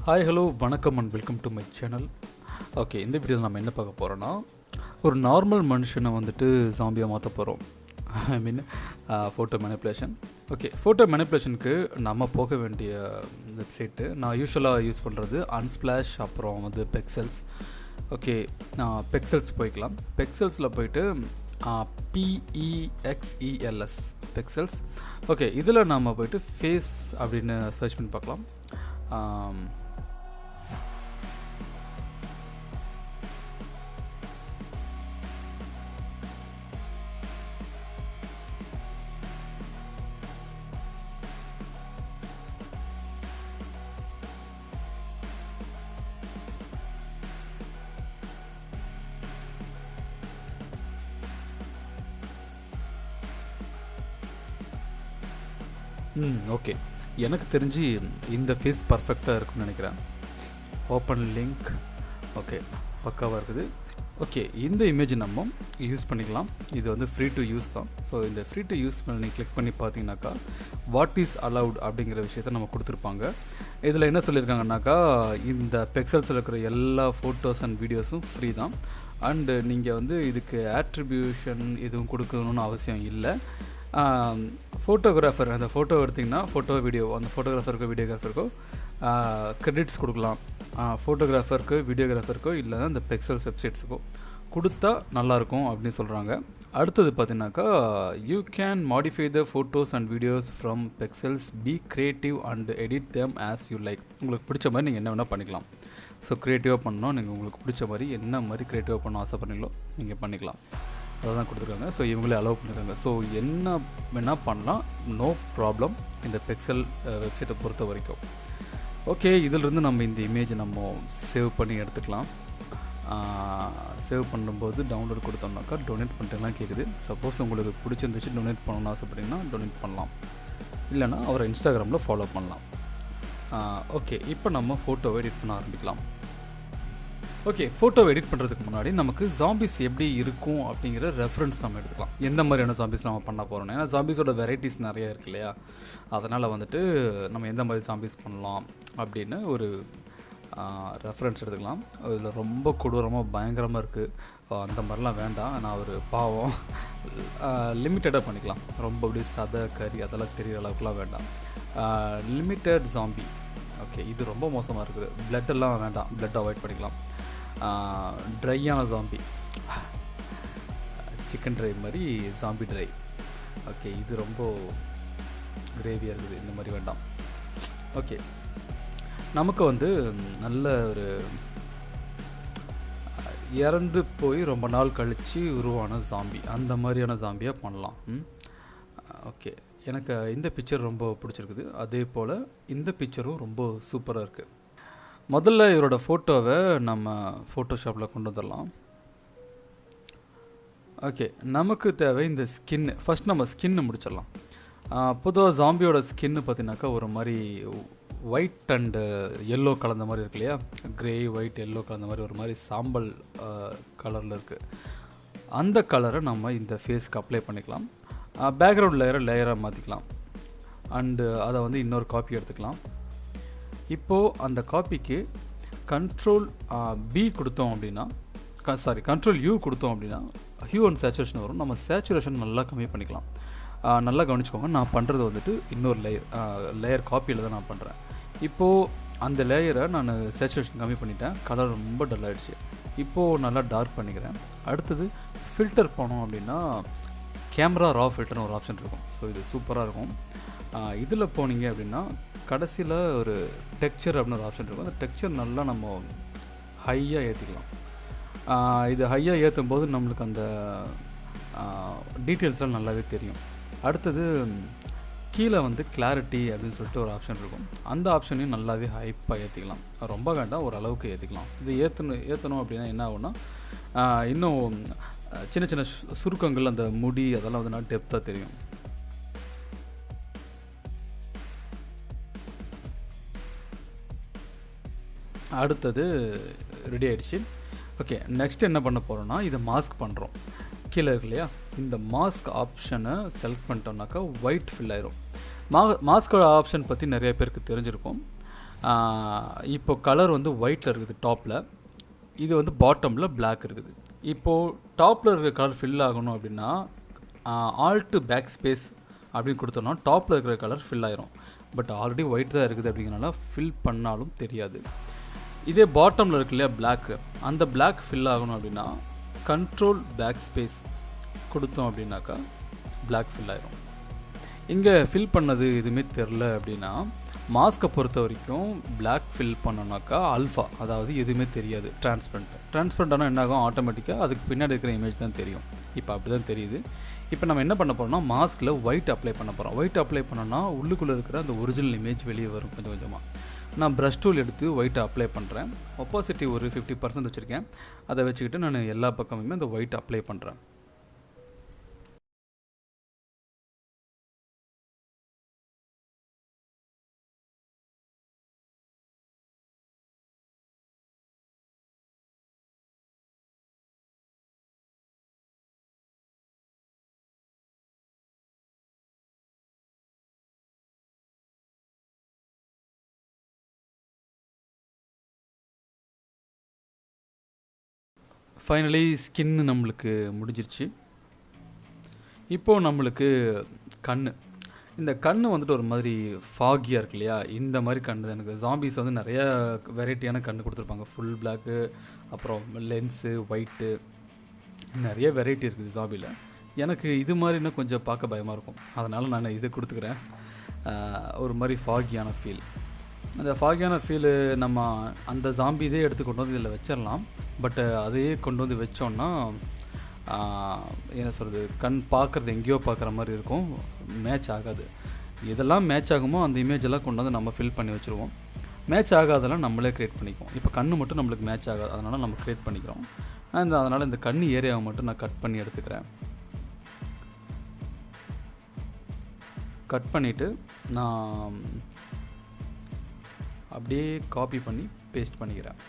Hi hello வணக்கம் and welcome to my channel. Okay, இந்த வீடியோவில் நம்ம என்ன பார்க்க போகிறோன்னா, ஒரு நார்மல் மனுஷனை வந்துட்டு ஜாம்பியாக மாற்ற போகிறோம். ஐ மீன் ஃபோட்டோ மேனிப்புலேஷன். ஓகே, ஃபோட்டோ மேனிப்புலேஷனுக்கு நம்ம போக வேண்டிய வெப்சைட்டு நான் யூஸ்வலாக யூஸ் பண்ணுறது அன்ஸ்பிளாஷ், அப்புறம் வந்து பெக்சல்ஸ். ஓகே, பெக்சல்ஸ் போய்க்கலாம். பெக்சல்ஸில் போயிட்டு PEXELS பெக்சல்ஸ். ஓகே, இதில் நம்ம போய்ட்டு ஃபேஸ் அப்படின்னு சர்ச் பண்ணி பார்க்கலாம். ஓகே, எனக்கு தெரிஞ்சு இந்த ஃபேஸ் பர்ஃபெக்டாக இருக்குன்னு நினைக்கிறேன். Open link. ஓகே, பக்காவாக இருக்குது. ஓகே, இந்த இமேஜ் நம்ம யூஸ் பண்ணிக்கலாம். இது வந்து ஃப்ரீ டு யூஸ் தான். ஸோ இந்த ஃப்ரீ டு யூஸ் நீங்கள் கிளிக் பண்ணி பார்த்தீங்கன்னாக்கா வாட் இஸ் அலவுட் அப்படிங்கிற விஷயத்த நம்ம கொடுத்துருப்பாங்க. இதில் என்ன சொல்லியிருக்காங்கனாக்கா, இந்த பெக்சல்ஸில் இருக்கிற எல்லா ஃபோட்டோஸ் அண்ட் வீடியோஸும் ஃப்ரீ தான். அண்டு நீங்கள் வந்து இதுக்கு ஆட்ரிபியூஷன் எதுவும் கொடுக்கணும்னு அவசியம் இல்லை. ஃபோட்டோகிராஃபர், அந்த ஃபோட்டோ எடுத்திங்கன்னா ஃபோட்டோ வீடியோ, அந்த ஃபோட்டோகிராஃபருக்கோ வீடியோகிராஃபருக்கோ கிரெடிட்ஸ் கொடுக்கலாம். ஃபோட்டோகிராஃபருக்கு வீடியோகிராஃபருக்கோ இல்லைனா இந்த பெக்சல்ஸ் வெப்சைட்ஸுக்கோ கொடுத்தா நல்லாயிருக்கும் அப்படின்னு சொல்கிறாங்க. அடுத்தது பார்த்தீங்கன்னாக்கா, you can modify the photos and videos from Pexels, be creative and edit them as you like. உங்களுக்கு பிடிச்ச மாதிரி நீங்கள் என்ன வேணால் பண்ணிக்கலாம். ஸோ க்ரியேட்டிவாக பண்ணணும், நீங்கள் உங்களுக்கு பிடிச்ச மாதிரி என்ன மாதிரி க்ரியேட்டிவாக பண்ண ஆசைப்படுறீங்களோ நீங்கள் பண்ணிக்கலாம். அதை தான் கொடுத்துருக்காங்க. ஸோ இவங்களே அலோவ் பண்ணியிருக்காங்க. ஸோ என்ன வேணால் பண்ணலாம், நோ ப்ராப்ளம் இந்த பெக்சல் வெப்சைட்டை பொறுத்த வரைக்கும். ஓகே, இதிலிருந்து நம்ம இந்த இமேஜை நம்ம சேவ் பண்ணி எடுத்துக்கலாம். சேவ் பண்ணும்போது டவுன்லோட் கொடுத்தோம்னாக்கா டொனேட் பண்ணுறதுலாம் கேட்குது. சப்போஸ் உங்களுக்கு பிடிச்சிருந்துச்சு டொனேட் பண்ணணும்னு ஆசைப்பட்டீங்கன்னா டொனேட் பண்ணலாம், இல்லைனா அவரை இன்ஸ்டாகிராமில் ஃபாலோ பண்ணலாம். ஓகே, இப்போ நம்ம ஃபோட்டோவை எடிட் பண்ண ஆரம்பிக்கலாம். ஓகே, ஃபோட்டோவை எடிட் பண்ணுறதுக்கு முன்னாடி நமக்கு ஜாம்பிஸ் எப்படி இருக்கும் அப்படிங்கிற ரெஃபரன்ஸ் நம்ம எடுத்துக்கலாம். எந்த மாதிரியான ஜாம்பிஸ் நம்ம பண்ண போகிறோம், ஏன்னா ஜாம்பிஸோட வெரைட்டிஸ் நிறைய இருக்கு இல்லையா. அதனால் வந்துட்டு நம்ம எந்த மாதிரி ஜாம்பிஸ் பண்ணலாம் அப்படின்னு ஒரு ரெஃபரன்ஸ் எடுத்துக்கலாம். இதில் ரொம்ப கொடூரமாக பயங்கரமாக இருக்குது, அந்த மாதிரிலாம் வேண்டாம். நான் ஒரு பாவம் லிமிட்டடாக பண்ணிக்கலாம். ரொம்ப அப்படி சதை கறி அதெல்லாம் தெரிகிற அளவுக்குலாம் வேண்டாம். Limited zombie. ஓகே, இது ரொம்ப மோசமாக இருக்குது. பிளட்டெல்லாம் வேண்டாம், பிளட் அவாய்ட் பண்ணிக்கலாம். ட்ரையான ஜாம்பி, சிக்கன் ட்ரை மாதிரி ஜாம்பி ட்ரை. ஓகே, இது ரொம்ப கிரேவியாக இருக்குது, இந்த மாதிரி வேண்டாம். ஓகே, நமக்கு வந்து நல்ல ஒரு இறந்து போய் ரொம்ப நாள் கழித்து உருவான ஜாம்பி, அந்த மாதிரியான ஜாம்பியாக பண்ணலாம். ஓகே, எனக்கு இந்த பிக்சர் ரொம்ப பிடிச்சிருக்குது. அதே போல் இந்த பிக்சரும் ரொம்ப சூப்பராக இருக்குது. முதல்ல இவரோட ஃபோட்டோவை நம்ம ஃபோட்டோஷாப்பில் கொண்டு வந்துடலாம். ஓகே, நமக்கு தேவை இந்த ஸ்கின்னு. ஃபஸ்ட் நம்ம ஸ்கின்னு முடிச்சிடலாம். பொதுவாக ஜாம்பியோட ஸ்கின்னு பார்த்தீங்கன்னாக்கா ஒரு மாதிரி ஒயிட் அண்டு எல்லோ கலந்த மாதிரி இருக்கு இல்லையா. க்ரே ஒயிட் எல்லோ கலந்த மாதிரி ஒரு மாதிரி சாம்பல் கலரில் இருக்குது. அந்த கலரை நம்ம இந்த ஃபேஸ்க்கு அப்ளை பண்ணிக்கலாம். பேக்ரவுண்ட் லேயராக மாற்றிக்கலாம். அண்டு அதை வந்து இன்னொரு காப்பி எடுத்துக்கலாம். இப்போது அந்த காப்பிக்கு கண்ட்ரோல் பி கொடுத்தோம் அப்படின்னா, கண்ட்ரோல் யூ கொடுத்தோம் அப்படின்னா ஹியூ அண்ட் சேச்சுரேஷன் வரும். நம்ம சேச்சுரேஷன் நல்லா கம்மி பண்ணிக்கலாம். நல்லா கவனிச்சுக்கோங்க, நான் பண்ணுறது வந்துட்டு இன்னொரு லேயர் காப்பியில் தான் நான் பண்ணுறேன். இப்போது அந்த லேயரை நான் சேச்சுரேஷன் கம்மி பண்ணிட்டேன், கலர் ரொம்ப டல் ஆகிடுச்சு. இப்போது நல்லா டார்க் பண்ணிக்கிறேன். அடுத்தது ஃபில்டர் பண்ணோம் அப்படின்னா கேமரா ரா ஃபில்டர்னு ஒரு ஆப்ஷன் இருக்கும். ஸோ இது சூப்பராக இருக்கும். இதில் போனீங்க அப்படின்னா கடைசியில் ஒரு டெக்ஸ்சர் அப்படின்னு ஒரு ஆப்ஷன் இருக்கும். அந்த டெக்ஸ்சர் நல்லா நம்ம ஹையாக ஏற்றிக்கலாம். இது ஹையாக ஏற்றும் போது நம்மளுக்கு அந்த டீட்டெயில்ஸ்லாம் நல்லாவே தெரியும். அடுத்தது கீழே வந்து கிளாரிட்டி அப்படின்னு சொல்லிட்டு ஒரு ஆப்ஷன் இருக்கும். அந்த ஆப்ஷனையும் நல்லாவே ஹைப்பாக ஏற்றிக்கலாம். ரொம்ப வேண்டாம், ஒரு அளவுக்கு ஏற்றிக்கலாம். இது ஏற்றணும் அப்படின்னா என்ன ஆகும்னா, இன்னும் சின்ன சின்ன சுருக்கங்கள், அந்த முடி அதெல்லாம் வந்து நான் டெப்த்தாக தெரியும். அடுத்தது ரெடி ஆகிடுச்சு. ஓகே, நெக்ஸ்ட் என்ன பண்ண போகிறோன்னா, இதை மாஸ்க் பண்ணுறோம். கீழே இருக்கு இல்லையா, இந்த மாஸ்க் ஆப்ஷனை செலக்ட் பண்ணிட்டோம்னாக்கா ஒயிட் ஃபில் ஆயிரும். மாஸ்கோட ஆப்ஷன் பற்றி நிறைய பேருக்கு தெரிஞ்சிருக்கும். இப்போ கலர் வந்து ஒயிட்டில் இருக்குது டாப்பில், இது வந்து பாட்டமில் பிளாக் இருக்குது. இப்போது டாப்பில் இருக்கிற கலர் ஃபில் ஆகணும் அப்படின்னா ஆல்ட் பேக் ஸ்பேஸ் அப்படின்னு கொடுத்தோம்னா டாப்பில் இருக்கிற கலர் ஃபில் ஆயிரும். பட் ஆல்ரெடி ஒயிட் தான் இருக்குது அப்படிங்கிறனால ஃபில் பண்ணாலும் தெரியாது. இதே பாட்டமில் இருக்கு இல்லையா பிளாக்கு, அந்த பிளாக் ஃபில் ஆகணும் அப்படின்னா கண்ட்ரோல் பேக் ஸ்பேஸ் கொடுத்தோம் அப்படின்னாக்கா பிளாக் ஃபில் ஆயிரும். இங்கே ஃபில் பண்ணது எதுவுமே தெரில அப்படின்னா மாஸ்க்கை பொறுத்த வரைக்கும் பிளாக் ஃபில் பண்ணோன்னாக்கா அல்ஃபா, அதாவது எதுவுமே தெரியாது, டிரான்ஸ்பரண்ட்டானால் என்ன ஆகும், ஆட்டோமேட்டிக்காக அதுக்கு பின்னாடி இருக்கிற இமேஜ் தான் தெரியும். இப்போ அப்படி தான் தெரியுது. இப்போ நம்ம என்ன பண்ண போகிறோம்னா மாஸ்கில் ஒயிட் அப்ளை பண்ண போகிறோம். ஒயிட் அப்ளை பண்ணோன்னா உள்ளுக்குள்ளே இருக்கிற அந்த ஒரிஜினல் இமேஜ் வெளியே வரும் கொஞ்சம் கொஞ்சமாக. நான் ப்ரஷ் டூல் எடுத்து ஒயிட்டை அப்ளை பண்ணுறேன். ஒப்பாசிட்டி ஒரு 50% வச்சுருக்கேன். அதை வச்சுக்கிட்டு நான் எல்லா பக்கமுமே அந்த ஒயிட் அப்ளை பண்ணுறேன். ஃபைனலி ஸ்கின்னு நம்மளுக்கு முடிஞ்சிருச்சு. இப்போது நம்மளுக்கு இந்த கண் வந்துட்டு ஒரு மாதிரி ஃபாகியாக இருக்கு இல்லையா, இந்த மாதிரி கண் தான் எனக்கு. ஜாம்பிஸ் வந்து நிறையா வெரைட்டியான கண் கொடுத்துருப்பாங்க. ஃபுல் பிளாக்கு, அப்புறம் லென்ஸு, ஒயிட்டு, நிறைய வெரைட்டி இருக்குது ஜாம்பியில். எனக்கு இது மாதிரினா கொஞ்சம் பார்க்க பயமாக இருக்கும், அதனால் நான் இதை கொடுத்துக்கிறேன். ஒரு மாதிரி ஃபாகியான ஃபீல். அந்த ஃபாகியான ஃபீலு நம்ம அந்த ஜாம்பி இதே எடுத்து கொண்டு வந்து இதில் வச்சிடலாம். பட் அதையே கொண்டு வந்து வச்சோன்னா என்ன சொல்கிறது, கண் பார்க்குறது எங்கேயோ பார்க்குற மாதிரி இருக்கும், மேட்ச் ஆகாது. இதெல்லாம் மேட்ச் ஆகுமோ அந்த இமேஜெல்லாம் கொண்டு வந்து நம்ம ஃபில் பண்ணி வச்சுருவோம். மேட்ச் ஆகாதெல்லாம் நம்மளே க்ரியேட் பண்ணிக்குவோம். இப்போ கண் மட்டும் நம்மளுக்கு மேட்ச் ஆகாது, அதனால் நம்ம க்ரியேட் பண்ணிக்கிறோம். அதனால் இந்த கண் ஏரியாவை மட்டும் நான் கட் பண்ணி எடுத்துக்கிறேன். கட் பண்ணிவிட்டு நான் அப்படியே காப்பி பண்ணி பேஸ்ட் பண்ணிக்கிறேன்.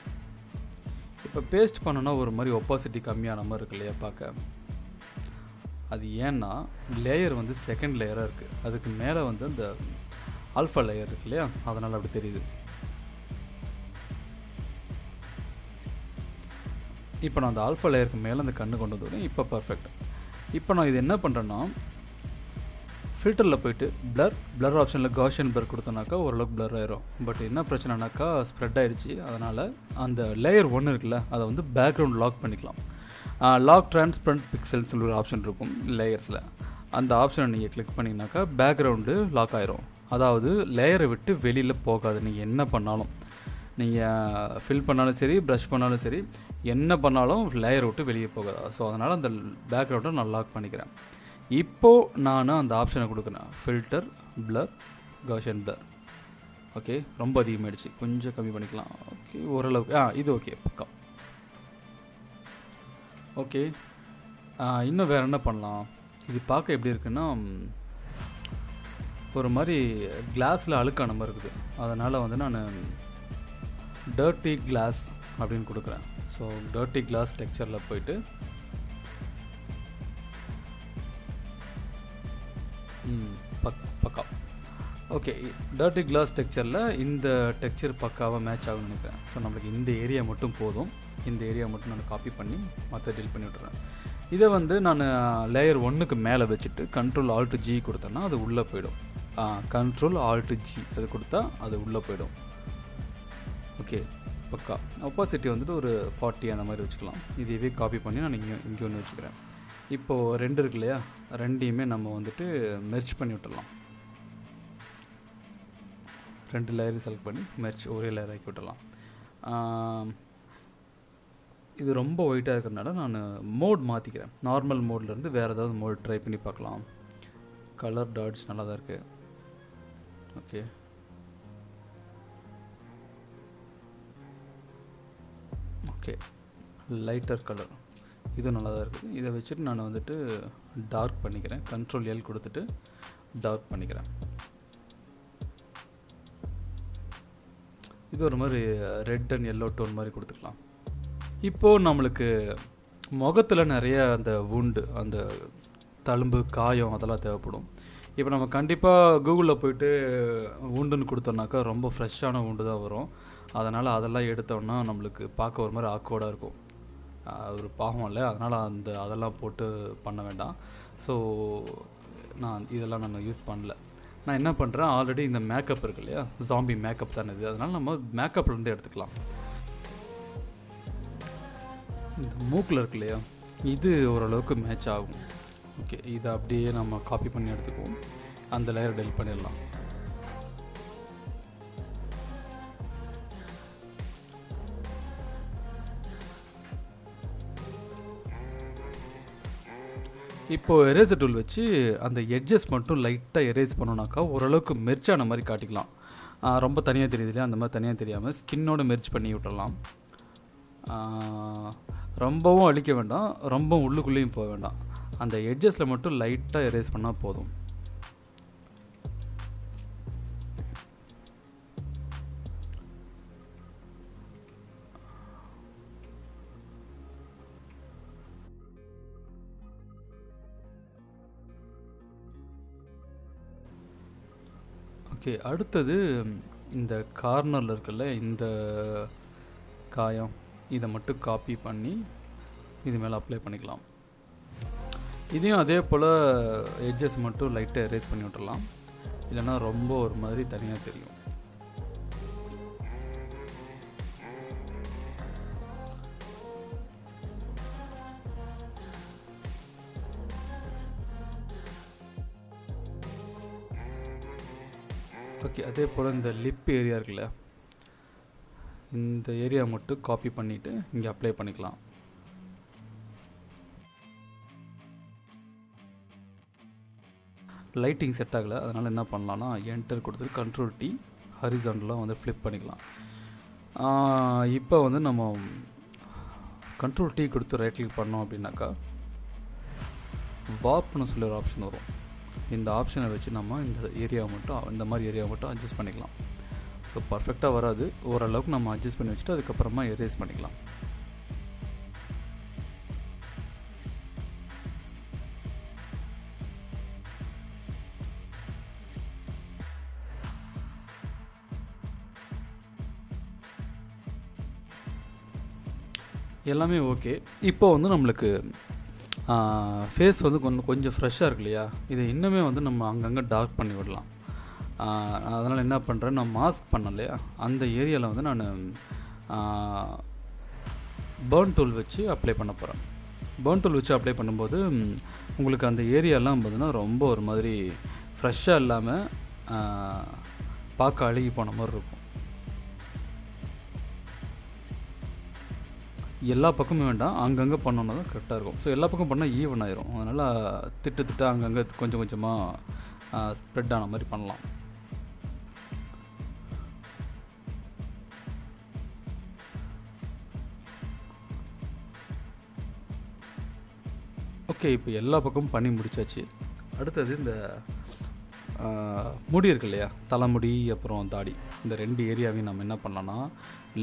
இப்போ பேஸ்ட் பண்ணோன்னா ஒரு மாதிரி ஒப்பாசிட்டி கம்மியான மாதிரி இருக்கு இல்லையா பார்க்க. அது ஏன்னா லேயர் வந்து செகண்ட் லேயராக இருக்குது, அதுக்கு மேலே வந்து அந்த ஆல்ஃபா லேயர் இருக்கு இல்லையா, அதனால் அப்படி தெரியுது. இப்போ நான் அந்த ஆல்ஃபா லேயருக்கு மேலே அந்த கண்ணு கொண்டு வந்துடுறேன். இப்போ பர்ஃபெக்ட். இப்போ நான் இது என்ன பண்ணுறேன்னா ஃபில்டரில் போய்ட்டு பிளர் ஆப்ஷனில் காஷியன் பிளர் கொடுத்தோன்னாக்கா ஓரளவுக்கு பிளர் ஆயிரும். பட் என்ன பிரச்சனைனாக்கா ஸ்ப்ரெட் ஆகிடுச்சு. அதனால் அந்த லேயர் 1 இருக்குல்ல, அதை வந்து பேக்ரவுண்ட் லாக் பண்ணிக்கலாம். லாக் டிரான்ஸ்பரண்ட் பிக்சல்ஸ்னு ஒரு ஆப்ஷன் இருக்கும் லேயர்ஸில். அந்த ஆப்ஷனை நீங்கள் கிளிக் பண்ணிங்கனாக்கா பேக்ரவுண்டு லாக் ஆயிரும். அதாவது லேயரை விட்டு வெளியில் போகாது. நீங்கள் என்ன பண்ணாலும், நீங்கள் ஃபில் பண்ணாலும் சரி, ப்ரஷ் பண்ணாலும் சரி, என்ன பண்ணாலும் லேயரை விட்டு வெளியே போகாது. ஸோ அதனால் அந்த பேக்ரவுண்டை நான் லாக் பண்ணிக்கிறேன். இப்போது நான் அந்த ஆப்ஷனை கொடுக்குறேன், filter, blur, Gaussian blur. Okay, ரொம்ப அதிகமாகிடுச்சு, கொஞ்சம் கம்மி பண்ணிக்கலாம். ஓகே, ஓரளவுக்கு இது ஓகே, பக்கம். ஓகே, இன்னும் வேறு என்ன பண்ணலாம்? இது பார்க்க எப்படி இருக்குன்னா ஒரு மாதிரி கிளாஸில் அழுக்கான மாதிரி இருக்குது. அதனால் வந்து நான் டர்ட்டி கிளாஸ் அப்படின்னு கொடுக்குறேன். ஸோ டர்ட்டி கிளாஸ் டெக்ஸ்சரில் போய்ட்டு பக்கா. ஓகே, டர்ட்டி கிளாஸ் டெக்ஸ்சரில் இந்த டெக்ஸ்சர் பக்காவாக மேட்ச் ஆகும்னு நினைக்கிறேன். ஸோ நம்மளுக்கு இந்த ஏரியா மட்டும் போதும். இந்த ஏரியா மட்டும் நான் காப்பி பண்ணி மற்ற டெலிட் பண்ணி விட்டுறேன். இதை வந்து நான் லேயர் 1க்கு மேலே வச்சுட்டு கண்ட்ரோல் ஆல்ட் G கொடுத்தேன்னா அது உள்ளே போயிடும். கண்ட்ரோல் ஆல்ட் G அது கொடுத்தா அது உள்ளே போயிடும். ஓகே, பக்கா. ஒப்பாசிட்டி வந்துட்டு ஒரு 40 அந்த மாதிரி வச்சுக்கலாம். இதையவே காப்பி பண்ணி நான் இங்கே ஒன்று வச்சுக்கிறேன். இப்போது 2 இருக்கு இல்லையா, ரெண்டையுமே நம்ம வந்துட்டு மெர்ச் பண்ணி விட்டுடலாம். 2 லேயர் செலக்ட் பண்ணி மெர்ச் ஒரே லேயர் ஆக்கி விட்டுடலாம். இது ரொம்ப ஒயிட்டாக இருக்கிறதுனால நான் மோட் மாற்றிக்கிறேன். நார்மல் மோட்லேருந்து வேறு ஏதாவது மோட் ட்ரை பண்ணி பார்க்கலாம். கலர் டாட்ஸ் நல்லா தான் இருக்குது. ஓகே, ஓகே, லைட்டர் கலர் இது நல்லா தான் இருக்குது. இதை வச்சுட்டு நான் வந்துட்டு டார்க் பண்ணிக்கிறேன். கண்ட்ரோல் L கொடுத்துட்டு டார்க் பண்ணிக்கிறேன். இது ஒரு மாதிரி ரெட் அண்ட் எல்லோ டோன் மாதிரி கொடுத்துக்கலாம். இப்போது நம்மளுக்கு முகத்தில் நிறைய அந்த வுண்டு, அந்த தழும்பு, காயம் அதெல்லாம் தேவைப்படும். இப்போ நம்ம கண்டிப்பாக கூகுளில் போயிட்டு உண்டுன்னு கொடுத்தோம்னாக்கா ரொம்ப ஃப்ரெஷ்ஷான உண்டு தான் வரும். அதனால் அதெல்லாம் எடுத்தோம்னா நம்மளுக்கு பார்க்க ஒரு மாதிரி ஆக்வர்டாக இருக்கும். ஒரு பாவம் இல்லை, அதனால் அதெல்லாம் போட்டு பண்ண வேண்டாம். ஸோ இதெல்லாம் நான் யூஸ் பண்ணல. நான் என்ன பண்ணுறேன், ஆல்ரெடி இந்த மேக்கப் இருக்கு இல்லையா, ஜாம்பி மேக்கப் தானே இது, அதனால் நம்ம மேக்கப்லேருந்து எடுத்துக்கலாம். இந்த மூக்கில் இருக்கு இல்லையா, இது ஓரளவுக்கு மேட்ச் ஆகும். ஓகே, இதை அப்படியே நம்ம காப்பி பண்ணி எடுத்துக்குவோம். அந்த லேயர் டெலிட் பண்ணிடலாம். இப்போது எரேசர் டூல் வச்சு அந்த எட்ஜஸ் மட்டும் லைட்டாக எரேஸ் பண்ணோன்னாக்கா ஓரளவுக்கு மெர்ச்சான மாதிரி காட்டிக்கலாம். ரொம்ப தனியாக தெரியுது இல்லையா, அந்த மாதிரி தனியாக தெரியாமல் ஸ்கின்னோட மெர்ச் பண்ணி விட்டுடலாம். ரொம்பவும் அழிக்க வேண்டாம், ரொம்ப உள்ளுக்குள்ளேயும் போக வேண்டாம். அந்த எட்ஜஸில் மட்டும் லைட்டாக எரேஸ் பண்ணால் போதும். ஓகே, அடுத்தது இந்த கார்னரில் இருக்குல்ல இந்த காயம், இதை மட்டும் காப்பி பண்ணி இது மேலே அப்ளை பண்ணிக்கலாம். இதையும் அதே போல் எட்ஜஸ் மட்டும் லைட்டாக எரேஸ் பண்ணி விட்டுடலாம், இல்லைன்னா ரொம்ப ஒரு மாதிரி தனியாக தெரியும். ஓகே, அதே போல் இந்த லிப் ஏரியா இருக்குல்ல, இந்த ஏரியா மட்டும் காப்பி பண்ணிவிட்டு இங்கே அப்ளை பண்ணிக்கலாம். லைட்டிங் செட் ஆகலை, அதனால் என்ன பண்ணலான்னா என்டர் கொடுத்துட்டு கண்ட்ரோல் டி ஹரிசாண்டலாக வந்து ஃப்ளிப் பண்ணிக்கலாம். இப்போ வந்து நம்ம கண்ட்ரோல் டி கொடுத்து ரைட் கிளிக் பண்ணோம் அப்படின்னாக்கா வார்ப்னு சொல்லி ஒரு ஆப்ஷன் வரும். இந்த ஆப்ஷனை வச்சு நம்ம இந்த ஏரியா மட்டும், இந்த மாதிரி ஏரியா மட்டும் அட்ஜஸ்ட் பண்ணிக்கலாம். ஸோ பர்ஃபெக்டாக வராது, ஓரளவுக்கு நம்ம அட்ஜஸ்ட் பண்ணி வச்சுட்டு அதுக்கப்புறமா எரேஸ் பண்ணிக்கலாம். எல்லாமே ஓகே. இப்போ வந்து நம்மளுக்கு ஃபேஸ் வந்து கொஞ்சம் ஃப்ரெஷ்ஷாக இருக்கு இல்லையா, இதை இன்னுமே வந்து நம்ம அங்கங்கே டார்க் பண்ணி விடலாம். அதனால் என்ன பண்ணுறேன், நான் மாஸ்க் பண்ணேன் இல்லையா, அந்த ஏரியாவில் வந்து நான் பர்ன் டூல் வச்சு அப்ளை பண்ண போகிறேன். பர்ன் டூல் வச்சு அப்ளை பண்ணும்போது உங்களுக்கு அந்த ஏரியாலாம் பார்த்தீங்கன்னா ரொம்ப ஒரு மாதிரி ஃப்ரெஷ்ஷாக இல்லாமல் பார்க்க அழுகி போன மாதிரி இருக்கும். எல்லா பக்கமும் வேண்டாம், அங்கங்கே பண்ணோன்னா தான் கரெக்டாக இருக்கும். ஸோ எல்லா பக்கம் பண்ணால் ஈவன் ஆயிரும். அதனால் திட்டு அங்கங்கே கொஞ்சம் கொஞ்சமாக ஸ்ப்ரெட் ஆன மாதிரி பண்ணலாம். ஓகே, இப்போ எல்லா பக்கமும் பண்ணி முடிச்சாச்சு. அடுத்தது இந்த முடி இருக்கு இல்லையா, தலைமுடி அப்புறம் தாடி, இந்த 2 ஏரியாவையும் நம்ம என்ன பண்ணலாம்னா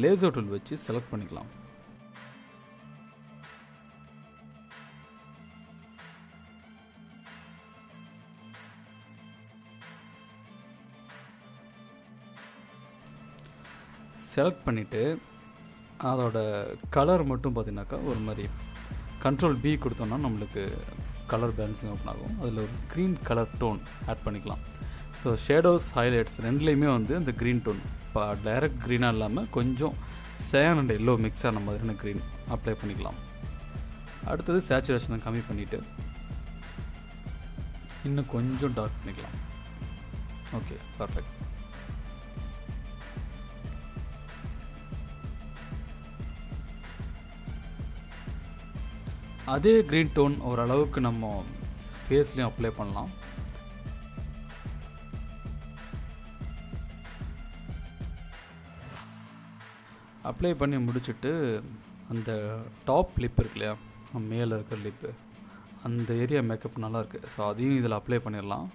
லேசர் டூல் வச்சு செலக்ட் பண்ணிக்கலாம். செலக்ட் பண்ணிவிட்டு அதோட கலர் மட்டும் பார்த்தீங்கன்னாக்கா ஒரு மாதிரி கண்ட்ரோல் பி கொடுத்தோன்னா நம்மளுக்கு கலர் பேலன்ஸிங் ஓப்பன் ஆகும். அதில் ஒரு க்ரீன் கலர் டோன் ஆட் பண்ணிக்கலாம். ஸோ ஷேடோஸ் ஹைலைட்ஸ் ரெண்டுலேயுமே வந்து அந்த க்ரீன் டோன், இப்போ டைரக்ட் க்ரீனாக இல்லாமல் கொஞ்சம் சேன் அண்ட் எல்லோ மிக்ஸ் ஆன மாதிரியான க்ரீன் அப்ளை பண்ணிக்கலாம். அடுத்தது சேச்சுரேஷனை கம்மி பண்ணிவிட்டு இன்னும் கொஞ்சம் டார்க் பண்ணிக்கலாம். Okay, perfect. அதே க்ரீன் டோன் ஓரளவுக்கு நம்ம ஃபேஸ்லேயும் அப்ளை பண்ணலாம். அப்ளை பண்ணி முடிச்சுட்டு அந்த டாப் லிப் இருக்கு இல்லையா, மேலே இருக்கிற லிப்பு, அந்த ஏரியா மேக்கப் நல்லாயிருக்கு. ஸோ அதையும் இதில் அப்ளை பண்ணிடலாம்.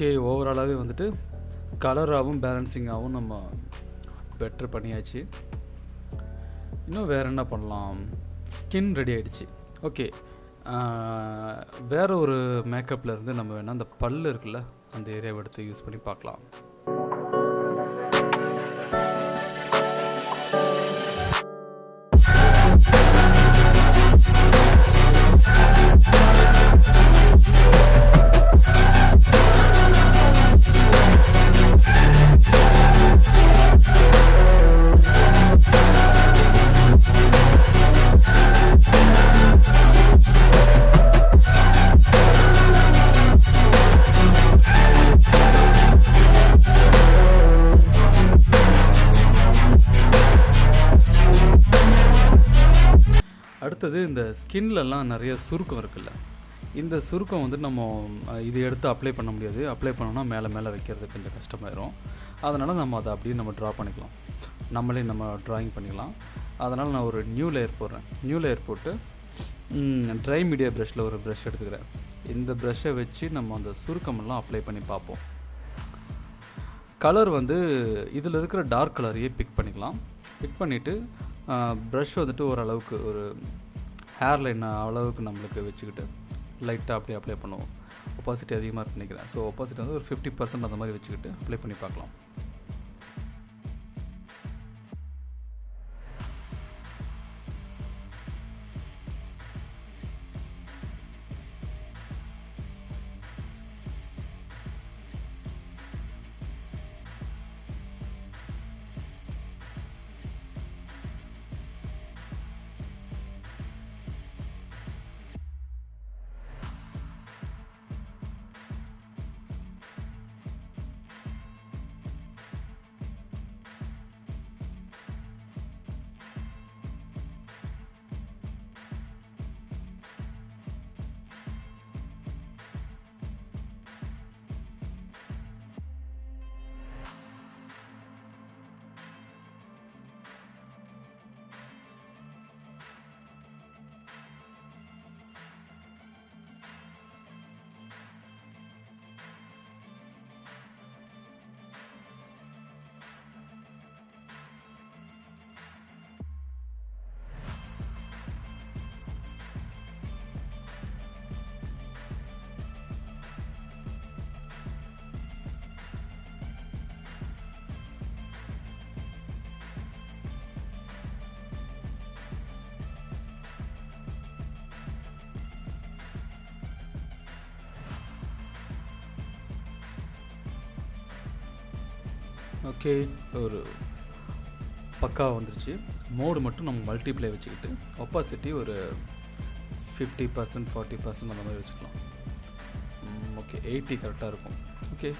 ஓகே, ஓவராலாகவே வந்துட்டு கலராகவும் பேலன்சிங்காகவும் நம்ம பெட்டர் பண்ணியாச்சு. இன்னும் வேறு என்ன பண்ணலாம்? ஸ்கின் ரெடி ஆகிடுச்சு. ஓகே, வேறு ஒரு மேக்கப்பில் இருந்து நம்ம வேணால் அந்த பல் இருக்குல்ல, அந்த ஏரியாவை எடுத்து யூஸ் பண்ணி பார்க்கலாம். அடுத்தது இந்த ஸ்கின்லலாம் நிறைய சுருக்கம் இருக்குல்ல, இந்த சுருக்கம் வந்து நம்ம இது எடுத்து அப்ளை பண்ண முடியாது. அப்ளை பண்ணோன்னா மேலே வைக்கிறது கொஞ்சம் கஷ்டமாயிரும். அதனால் நம்ம அதை அப்படியே நம்ம ட்ரா பண்ணிக்கலாம், நம்மளே நம்ம ட்ராயிங் பண்ணிக்கலாம். அதனால் நான் ஒரு நியூ லேயர் போடுறேன். நியூ லேயர் போட்டு ட்ரை மீடியா ப்ரஷில் ஒரு ப்ரஷ் எடுத்துக்கிறேன். இந்த ப்ரஷ்ஷை வச்சு நம்ம அந்த சுருக்கமெல்லாம் அப்ளை பண்ணி பார்ப்போம். கலர் வந்து இதில் இருக்கிற டார்க் கலரையே பிக் பண்ணிக்கலாம். பிக் பண்ணிவிட்டு ப்ரஷ் வந்துட்டு ஓரளவுக்கு ஒரு ஹேர் லைன் அளவுக்கு நம்மளுக்கு வச்சுக்கிட்டு லைட்டாக அப்படியே அப்ளை பண்ணுவோம். ஒப்பாசிட்டி அதிகமாக இருக்குன்னு நினைக்கிறேன். ஸோ ஒப்பாசிட்டி வந்து ஒரு 50% அந்த மாதிரி வச்சுக்கிட்டு அப்ளை பண்ணி பார்க்கலாம். ஓகே, ஒரு பக்காவாக வந்துருச்சு. மோடு மட்டும் நம்ம மல்டிப்ளை வச்சுக்கிட்டு ஒப்பாசிட்டி ஒரு 50%, 40% அந்த மாதிரி வச்சுக்கலாம். ஓகே, 80 கரெக்டாக இருக்கும். ஓகே,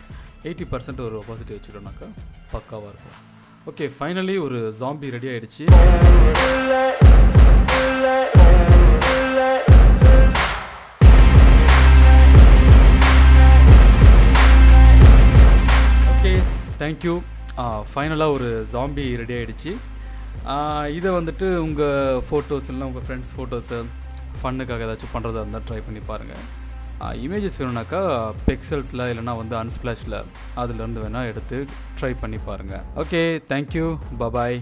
80% ஒரு ஒப்பாசிட்டி வச்சுக்கிட்டோம்னாக்கா பக்காவாக இருக்கும். ஓகே, ஃபைனலி ஒரு ஜாம்பி ரெடி ஆகிடுச்சு. Okay, thank you. ஃபைனலாக ஒரு ஜாம்பி ரெடி ஆகிடுச்சு. இதை வந்துட்டு உங்கள் ஃபோட்டோஸ் இல்லைனா உங்கள் ஃப்ரெண்ட்ஸ் ஃபோட்டோஸை ஃபன்னுக்காக ஏதாச்சும் பண்ணுறதா இருந்தால் ட்ரை பண்ணி பாருங்கள். இமேஜஸ் வேணும்னாக்கா பிக்சல்ஸில் இல்லைனா வந்து அன்ஸ்பிளாஷில் அதுலேருந்து வேணால் எடுத்து ட்ரை பண்ணி பாருங்கள். Okay, thank you, bye bye.